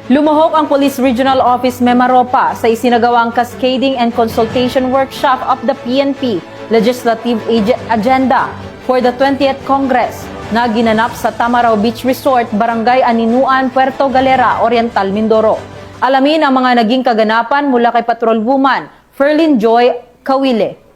Lumuhok ang Police Regional Office Mimaropa sa isinagawang Cascading and Consultation Workshop of the PNP Legislative Agenda for the 20th Congress na ginanap sa Tamaraw Beach Resort, Barangay Aninuan, Puerto Galera, Oriental, Mindoro. Alamin ang mga naging kaganapan mula kay Patrolwoman Ferlyn Joy Kawile.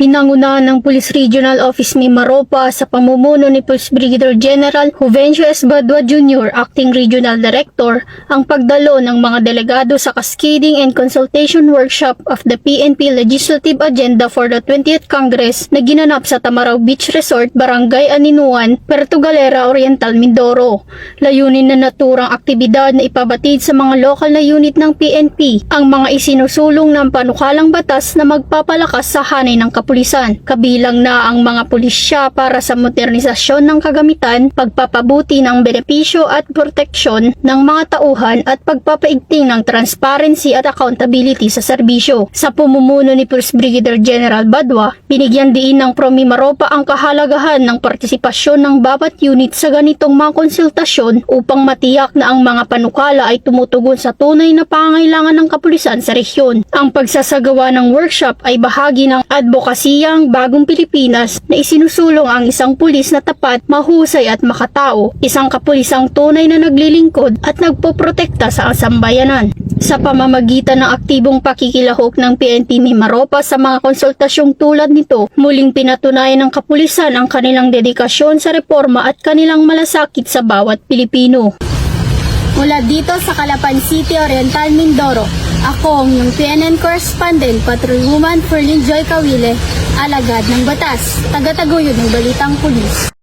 Pinangunahan ng Police Regional Office Mimaropa sa pamumuno ni Police Brigadier General Juvencio S. Badua Jr., Acting Regional Director, ang pagdalo ng mga delegado sa Cascading and Consultation Workshop of the PNP Legislative Agenda for the 20th Congress na ginanap sa Tamaraw Beach Resort, Barangay Aninuan, Puerto Galera, Oriental, Mindoro. Layunin na naturang aktibidad na ipabatid sa mga lokal na unit ng PNP ang mga isinusulong ng panukalang batas na magpapalakas sa hanay ng kapulisan, kabilang na ang mga pulisya para sa modernisasyon ng kagamitan, pagpapabuti ng benepisyo at proteksyon ng mga tauhan at pagpapaigting ng transparency at accountability sa serbisyo. Sa pumumuno ni Police Brigadier General Badua, binigyan diin ng Mimaropa ang kahalagahan ng partisipasyon ng bawat unit sa ganitong mga konsultasyon upang matiyak na ang mga panukala ay tumutugon sa tunay na pangangailangan ng kapulisan sa rehiyon. Ang pagsasagawa ng workshop ay bahagi ng advokasiyang Bagong Pilipinas na isinusulong ang isang pulis na tapat, mahusay at makatao, isang kapulisang tunay na naglilingkod at nagpoprotekta sa sambayanan. Sa pamamagitan ng aktibong pakikilahok ng PNP Mimaropa sa mga konsultasyong tulad nito, muling pinatunayan ng kapulisan ang kanilang dedikasyon sa reforma at kanilang malasakit sa bawat Pilipino. Mula dito sa Calapan City, Oriental, Mindoro, ako ang iyong PNN correspondent, Patrolwoman Ferlyn Joy Kawile, alagad ng batas, tagataguyod ng balitang pulis.